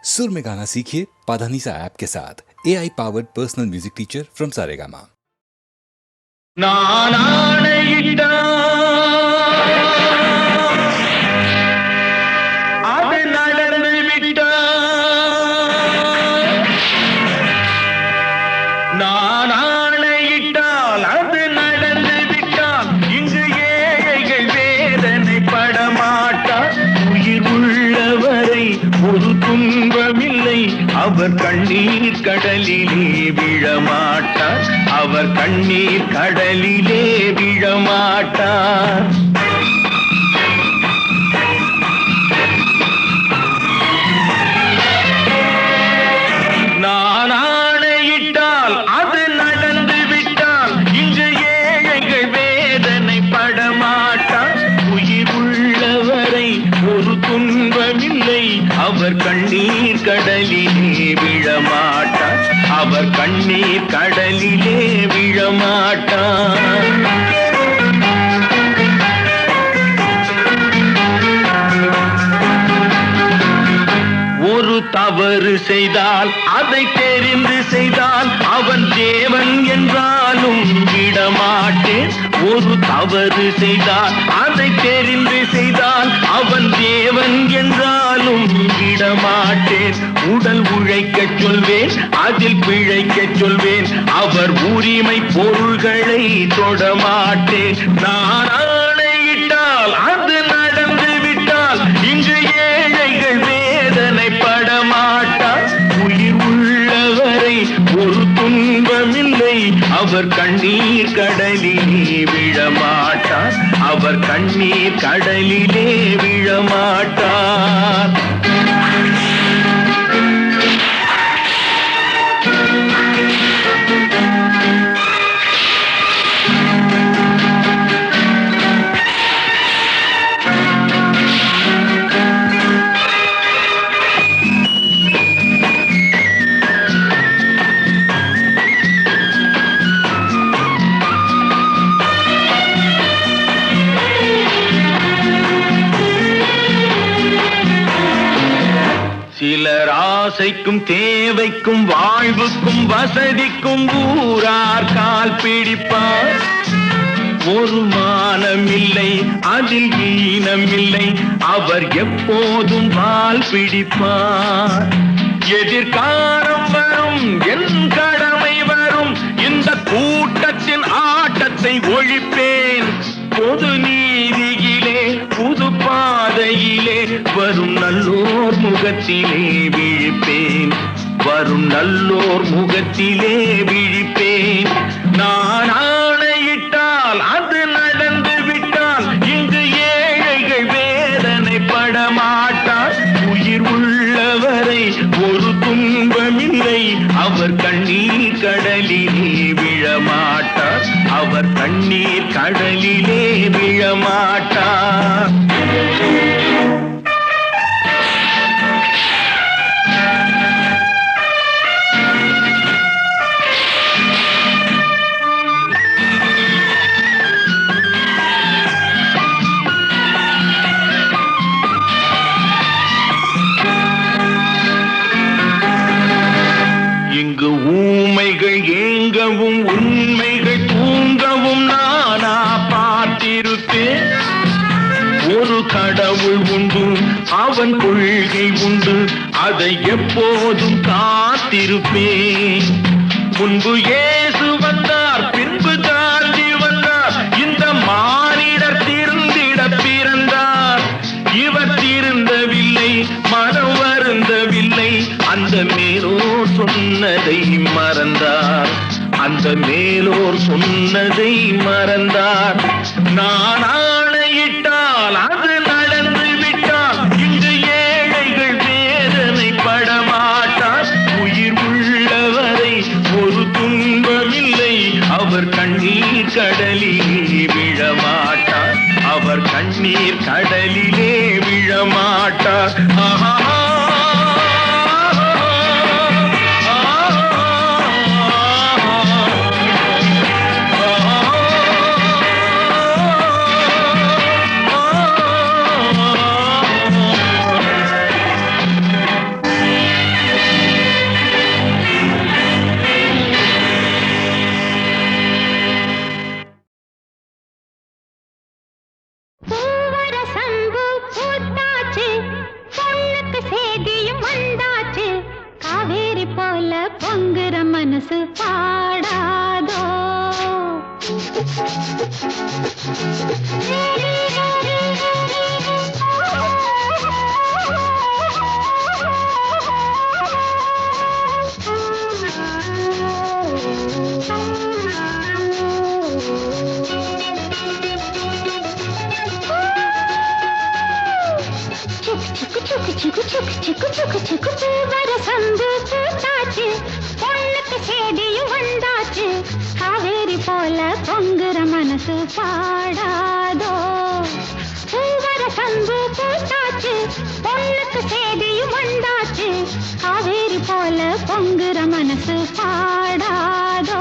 सुर में गाना सीखिए पाधानीसा ऐप के साथ। AI powered personal music teacher from Saregama. அவர் கண்ணீர் கடலிலே விழமாட்டார், அவர் கண்ணீர் கடலிலே விழமாட்டார். நான் ஆணையிட்டால் அது நடந்து விட்டால் இங்கு ஏழைகள் வேதனை படமாட்டார். உயிர் உள்ளவரை ஒரு துன்பமில்லை, அவர் கண்ணீர் கடலிலே விழமாட்டார், அவர் கண்ணீர் கடலிலே விழமாட்டார். ஒரு தவறு செய்தால் அதை தெரிந்து செய்தால் அவன் தேவன் என்றாலும் விடமாட்டேன். ஒரு தவறு செய்தால் அதை தெரிந்து செய்தால் அவன் தேவன் என்றாலும் விடமாட்டேன். உடல் உழைக்கச் சொல்வேன், அதில் பிழைக்கச் சொல்வேன், அவர் உரிமை பொருள்களை தொடமாட்டேன். நான் ஆணையிட்டால் அது நடந்து விட்டால் இங்கு ஏழைகள் வேதனை படமாட்டார். உயிர் உள்ளவரை ஒரு துன்பமில்லை, அவர் கண்ணீர் கடலிலே விழமாட்டார், அவர் கண்ணீர் கடலிலே விழமாட்டார். சிலர் ஆசைக்கும் தேவைக்கும் வாழ்வுக்கும் வசதிக்கும் ஊரார் கால் பிடிப்பார். ஒரு மானமில்லை, அதில் ஈனமில்லை, அவர் எப்போதும் வால் பிடிப்பார். எதிர்காலம் வரும், என் கடமை வரும், இந்த கூட்டத்தின் ஆட்டத்தை ஒழிப்பேன். பொது நீதியிலே புது பாதையிலே வரும் நல்லோர் முகத்திலே விழிப்பேன், வரும் நல்லோர் முகத்திலே விழிப்பேன். நான் ஆணையிட்டால் அது நடந்து விட்டால் இங்கு ஏழைகள் வேதனை படமாட்டார். உயிர் உள்ளவரை ஒரு துன்பமில்லை, அவர் கண்ணீர் கடலிலே விழமாட்டார், அவர் கண்ணீர் கடலிலே விழமாட்டார். இங்கு ஊமைகள் ஏங்கவும் உண்மைகள் தூங்கவும் நானா பார்த்திருப்பேன். ஒரு கடவுள் உண்டு, அவன் கொள்கை உண்டு, அதை எப்போதும் காத்திருப்பேன். முன்பு இயேசு வந்தார், பின்பு காந்தி வந்தார், இந்த மானிடர் திருந்திட பிறந்தார். இவர் திருந்தவில்லை, மனம் வருந்தவில்லை, அந்த மேலோர் சொன்னதை மறந்தார், அந்த மேலோர் சொன்னதை மறந்தார். நான் ஆணையிட்டால் அது நடந்து விட்டால் இங்கு ஏழைகள் வேதனை படமாட்டார். உயிர் உள்ளவரை ஒரு துன்பமில்லை, அவர் கண்ணீர் கடலிலே விழமாட்டார், அவர் கண்ணீர் கடலிலே விழமாட்டார். ஆஹா. பொங்குற மனசு பாடாதோ. பூவரசம்பு பூத்தாச்சு, பொண்ணுக்கு சேதியும் வந்தாச்சு, காவேரி போல பொங்குற மனசு பாடாதோ. பூவரசம்பு பூத்தாச்சு, பொண்ணுக்கு சேதியும் வந்தாச்சு, காவேரி போல பொங்குற மனசு பாடாதோ.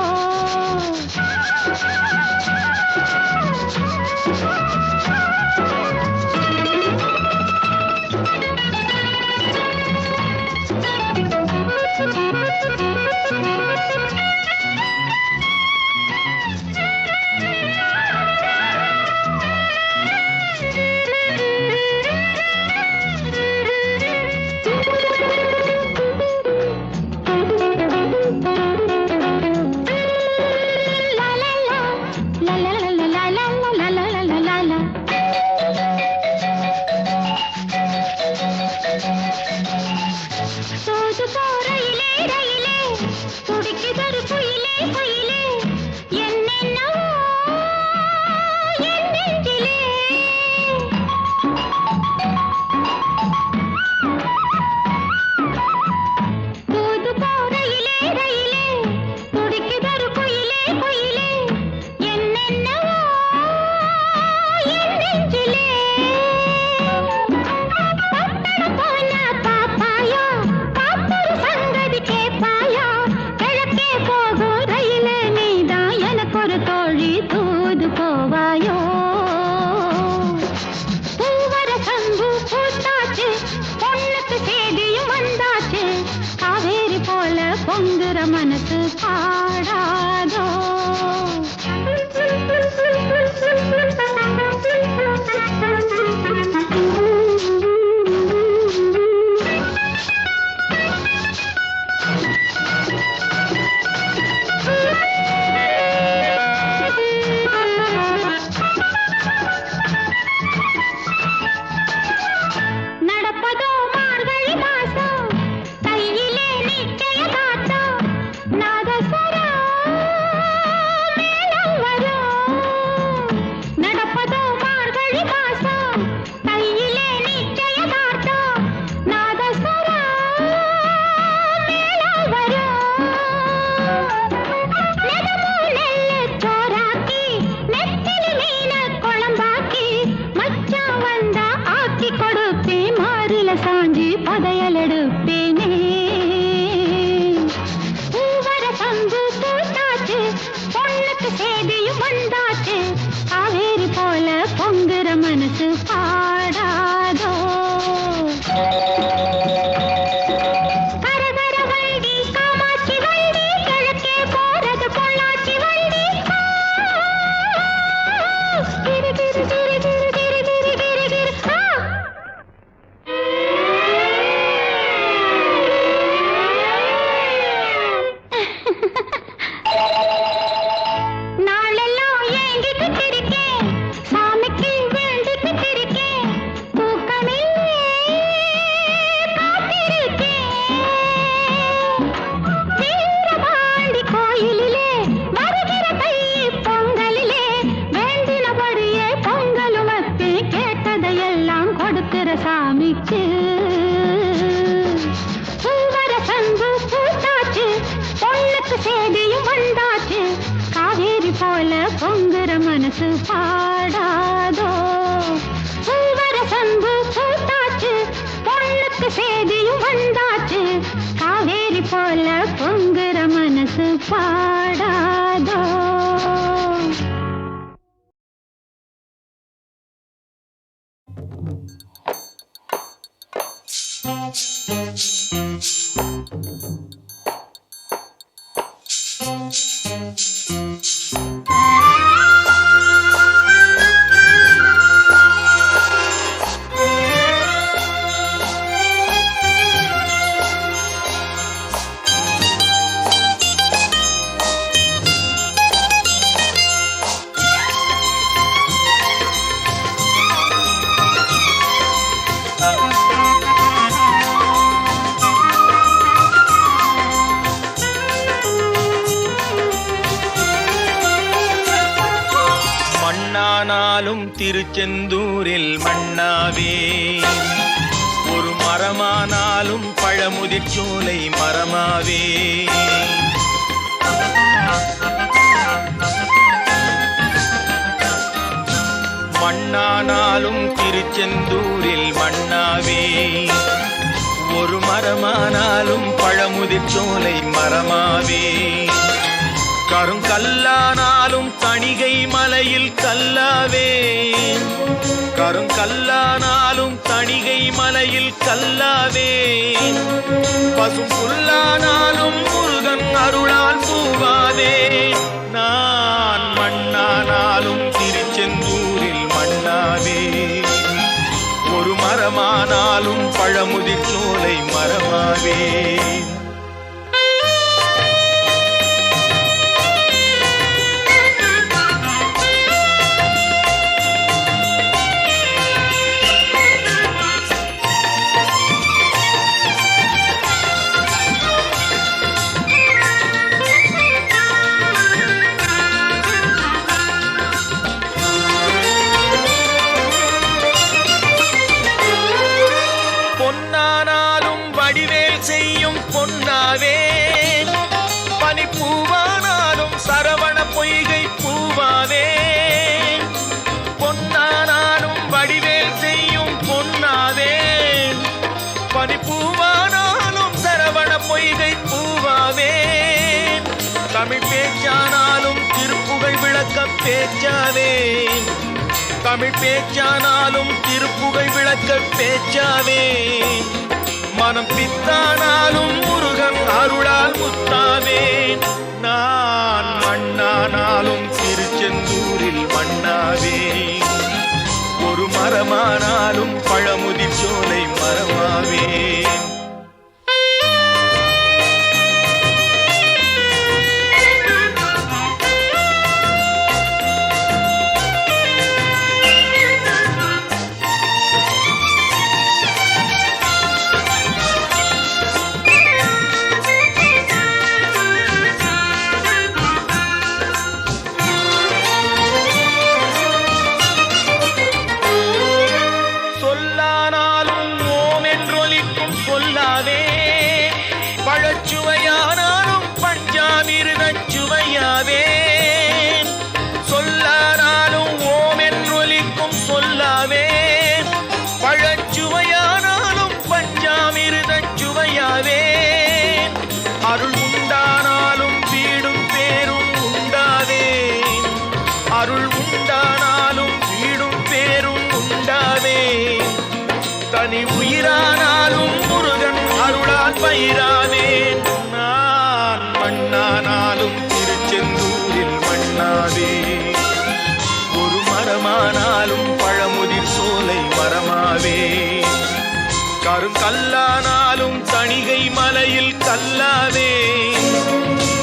பொங்குற மனசு பாடாதோ. சாஞ்சி பதையல் எடுப்பேனே. பூவர சம்பு பூத்தாச்சு, பொண்ணுக்கு சேதியும் வந்தாச்சு, காவேரி போல பொங்குற மனசு பாடாதோ. கரகர வண்டி காமாட்சி வண்டி, கிழக்கே போறது பொள்ளாச்சி வண்டி. கிரு கிரு கிரு கிரு கிரு கிரு கிரு கிரு. நாளெல்லாம் ஏங்கிட்டு இருக்கேன், சாமிக்கு வேண்டிக்கிட்டு இருக்கேன், தூக்கமில்லை காத்திருக்கேன். வீரபாண்டி கோயிலிலே வருகிற தை பொங்கலிலே, வேண்டினபடியே பொங்கலும் வச்சு, கேட்டதையெல்லாம் கொடுக்கிற சாமிக்கு. பூவர சம்பு பூத்தாச்சு, பொண்ணுக்கு சேதியும் வந்தாச்சு, காவேரி போல பொங்குற மனசு பாடாதோ. பூவர சம்பு பூத்தாச்சு, பொண்ணுக்கு சேதியும் வந்தாச்சு, காவேரி போல பொங்குற மனசு பாடாதோ. திருச்செந்தூரில் மண்ணாவே ஒரு மரமானாலும் பழமுதிர் சோலை மரமாவே மண்ணானாலும் திருச்செந்தூரில் மண்ணாவே ஒரு மரமானாலும் பழமுதிர் சோலை மரமாவே கருங்கல்லானாலும் தணிகை மலையில் கல்லாவே கருங்கல்லானாலும் தணிகை மலையில் கல்லாவே பசும் புல்லானாலும் முருகன் அருளால் பூவாவே நான் மண்ணானாலும் திருச்செந்தூரில் மண்ணாவே ஒரு மரமானாலும் பழமுதிர் சோலை மரமாவே பொன்னானாலும் வடிவேல் செய்யும் பொன்னாவே பனிப்பூவானாலும் சரவண பொய்கை பூவாவே பொன்னானாலும் வடிவேல் செய்யும் பொன்னாவே பனிப்பூவானாலும் சரவண பொய்கை பூவாவே தமிழ் பேச்சானாலும் திருப்புகழ் விளக்க பேச்சாவே தமிழ் பேச்சானாலும் திருப்புகழ் விளக்க பேச்சாவே மனம் பித்தானாலும் முருகன் அருளால் முத்தாவே நான் மண்ணானாலும் திருச்செந்தூரில் மண்ணாவே ஒரு மரமானாலும் பழமுதிர் சோலை மரமாவே பழச்சுவையானாலும் பஞ்சாமிர்தச் சுவையாவே சொல்லானாலும் ஓம் என்றொலிக்கும் சொல்லாவே பழச்சுவையானாலும் பஞ்சாமிர்தச் சுவையாவே அருள் உண்டானாலும் வீடும் பேரும் உண்டாவே அருள் உண்டானாலும் வீடும் பேரும் உண்டாவே தனி உயிரானாலும் முருகன் அருளால் பயிராவேன் நான் மண்ணானாலும் திருச்செந்தூரில் மண்ணாவே ஒரு மரமானாலும் பழமுதிர் சோலை மரமாவே கருங்கல்லானாலும் தணிகை மலையில் கல்லாவே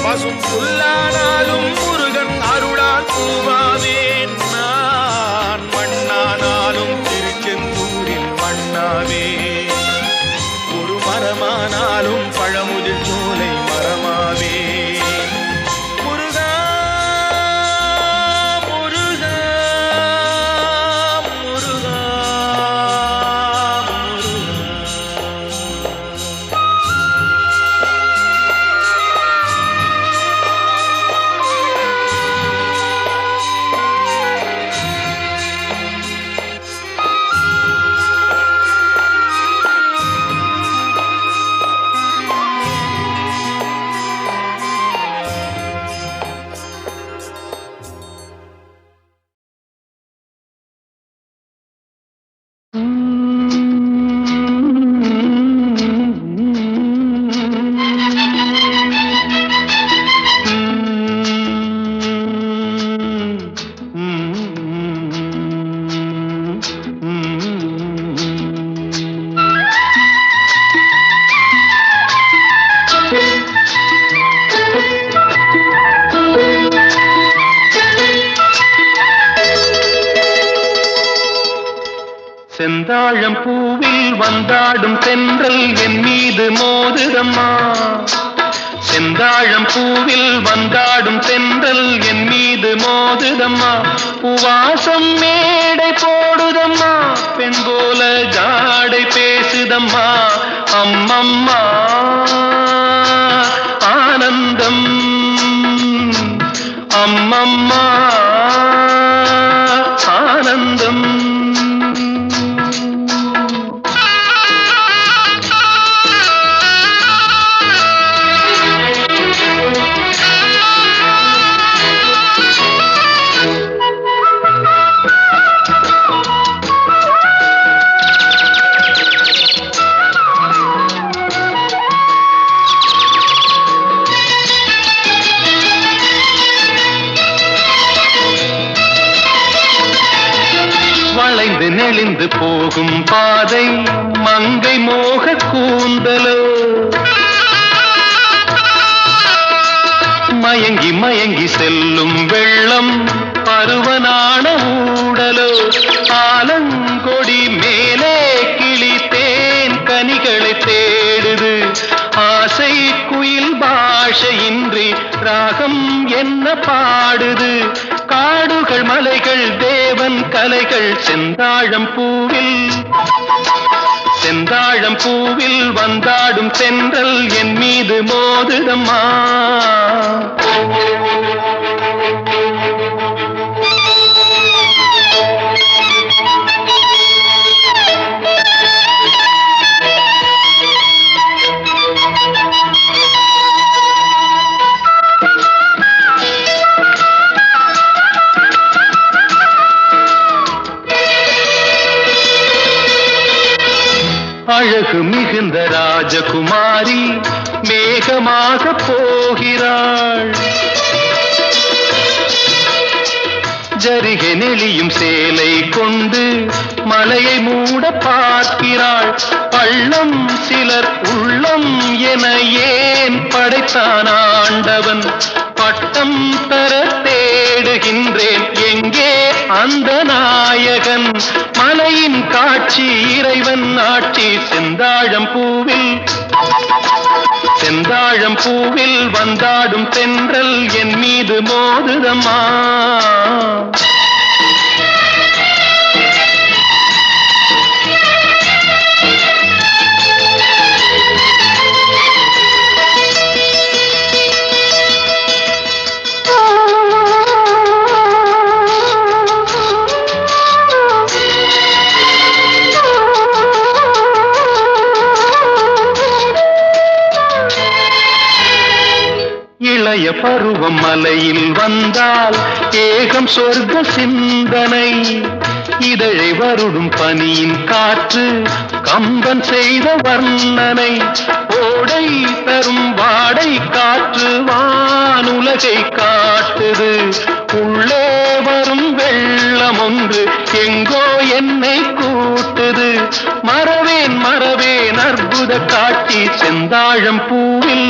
பசும் புல்லானாலும் முருகன் அருளால் பூவாவேன் நான் மண்ணானாலும் திருச்செந்தூரில் மண்ணாவே ஒரு மரமானாலும் பழமுதிர் சோலை மரமாவே முருகா முருகா முருகா செந்தாழம் பூவில் வந்தாடும் தென்றல் என் மீது மோதுதம்மா செந்தாழம் பூவில் வந்தாடும் தென்றல் என் மீது மோதுதம்மா, பூவாசம் மேடை போடுதம்மா, பெண் போல ஜாடை பேசுதம்மா, அம்மம்மா ஆனந்தம், அம்மம்மா ஆனந்தம். வளைந்து நெளிந்து போகும் பாதை மங்கை மோக கூந்தலோ, மயங்கி மயங்கி செல்லும் வெள்ளம் பருவனான ஊடலோ, ஆலங்கொடி மேலே கிளி தேன் கனிகளை தேடுது, ஆசை குயில் பாஷையின்றி ராகம் என்ன பாடுது, காடுகள் மலைகள் தேவன் கலைகள் செந்தாழம் பூவில், செந்தாழம் பூவில் வந்தாடும் தென்றல் என் மீது மோதுதம்மா. அழகு மிகுந்த ராஜகுமாரி மேகமாக போகிறாள், ஜரிகை நெளியும் சேலை கொண்டு மலையை மூட பார்க்கிறாள், பள்ளம் சிலர் உள்ளம் என ஏன் படைத்தான் ஆண்டவன், பட்டம் தர தேடுகின்றேன் எங்கே அந்த நாயகன், மலையின் காட்சி இறைவன் ஆட்சி செந்தாழம் பூவில், செந்தாழம் பூவில் வந்தாடும் தென்றல் என் மீது மோதுதம்மா. இளைய பருவம் மலையில் வந்தால் ஏகம் சொர்க்க சிந்தனை, இதழை வருடும் பனியின் காற்று கம்பன் செய்த வர்ணனை, ஓடை தரும் வாடை காற்று வானுலகை காட்டுது, உள்ளே வரும் வெள்ளம் ஒன்று எங்கோ என்னை கூட்டுது, மறவேன் மறவேன் அற்புத காட்சி செந்தாழம் பூவில்,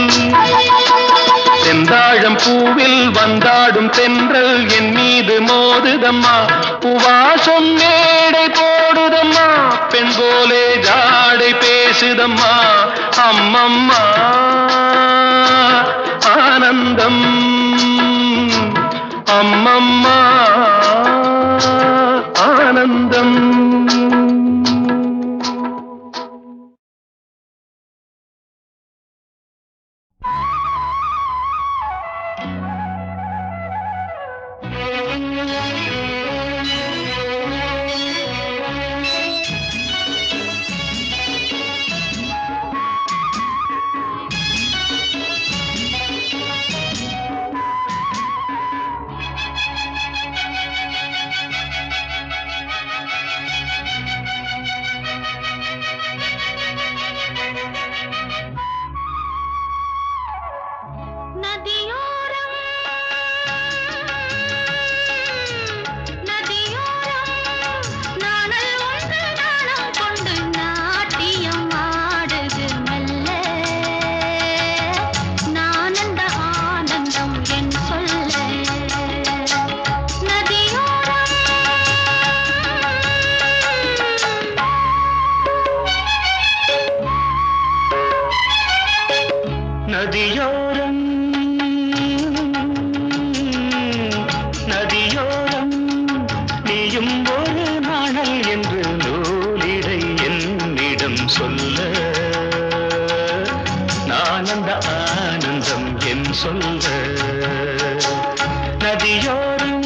செந்தாழம் பூவில் வந்தாடும் தென்றல் என் மீது மோதுதம்மா, பூவாசம் மேடை போடுதம்மா, பெண் போலே ஜாடை பேசுதம்மா, அம்மம்மா ஆனந்தம், அம்மம்மா ஆனந்தம். நதியோரம் ஆனந்த ஆனந்தம் என் சொல்ல நதியோரம்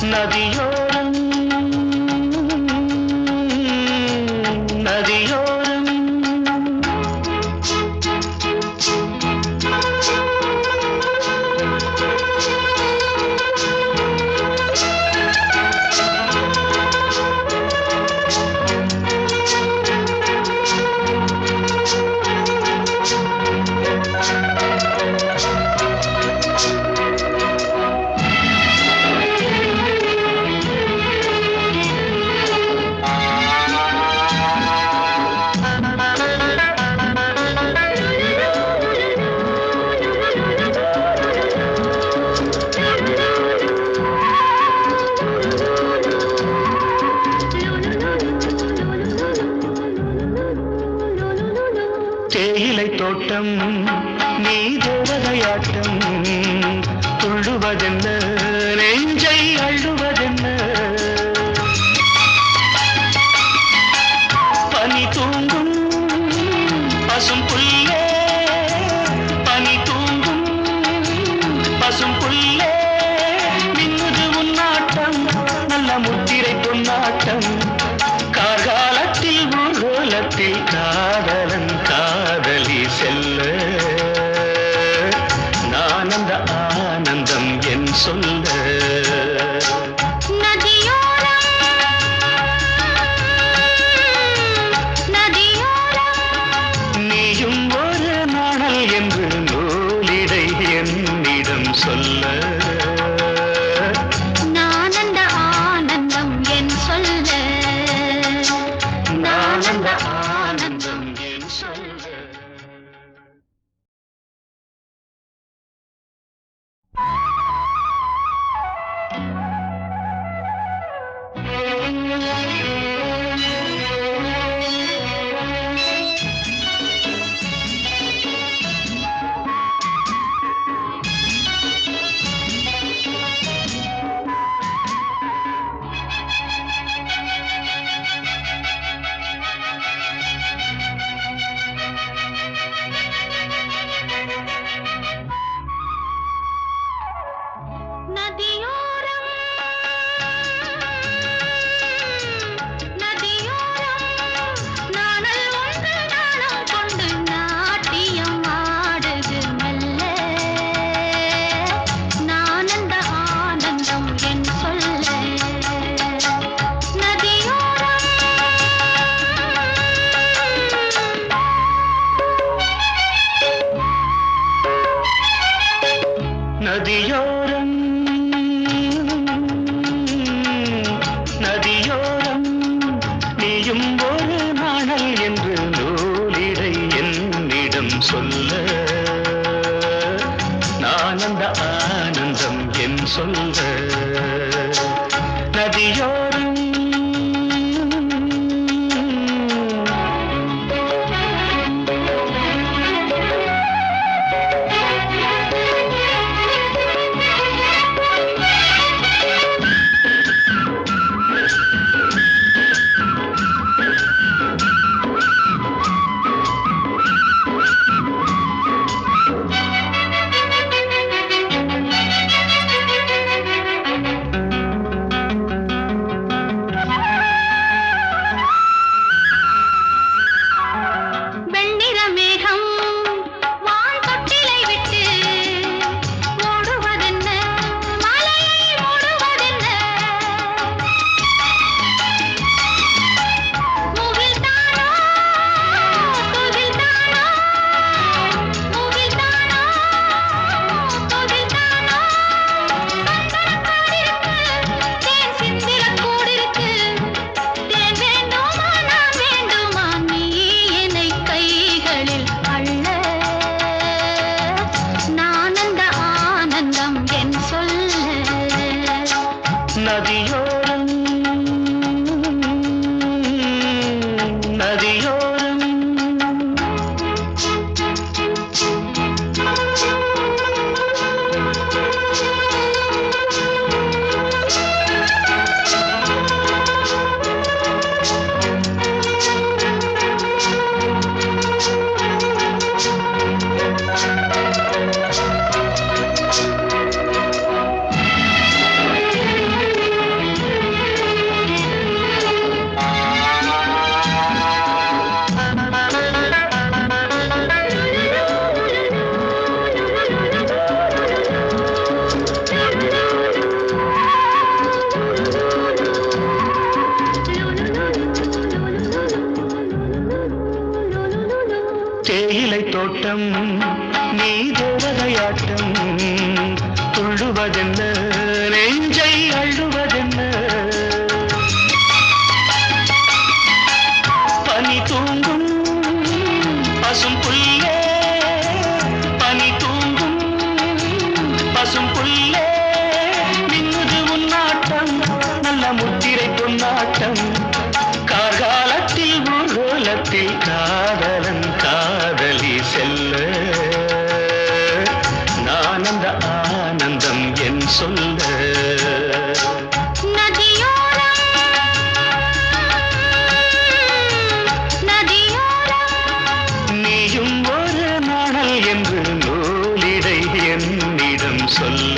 நதியோரம் நதியோரம் தேயிலை தோட்டம் நீ தேவதையாட்டம் துள்ளுவதென்ன நெஞ்சை அள்ளுவதென்ன பனி தூங்கும் பசும் புல்லே பனி தூங்கும் பசும் புல்லே மின்னுது உன்னாட்டம் நல்ல முத்திரை பொன்னாட்டம் கார்காலத்தில் ஊர்வலத்தில் காதலன் காதலி செல்ல நானந்த ஆனந்தம் என் சொல்ல நீயும் ஒரு நாணல் என்று நூலிடை என்னிடம் சொல்ல நானந்த ஆனந்தம் என் சொல்ல நானந்த ஆனந்தம் என் சொல்ல நதியோரம் நதியோரம் நாணல் ஒன்று நாணம் கொண்டு நாட்டியம் ஆடுது மெல்ல நானந்த ஆனந்தம் என் சொல்ல நதியோரம் நதியோரம் நதியோரம் நீயும் ஒரு நாணல் என்று நூலிடை என்னிடம் சொல்ல நானந்த ஆனந்தம் என் சொல்ல நதியோரம் நதியோரம் நதியோரம் தேயிலை தோட்டம் நீ தேவதையாட்டம் துள்ளுவதென்ன நெஞ்சை அள்ளுவதென்ன பனி தூங்கும் பசும் புல்லே பனி தூங்கும் பசும் புல்லே மின்னுது உன்னாட்டம் நல்ல முத்திரை பொன்னாட்டம் கார்காலத்தில் ஊர்வலத்தில் காதலன் காதலி செல்ல நான் அந்த ஆனந்தம் என் சொல்ல நதியோரம் நதியோரம் நீயும் ஒரு நாணல் என்று நூலிடை என்னிடம் சொல்ல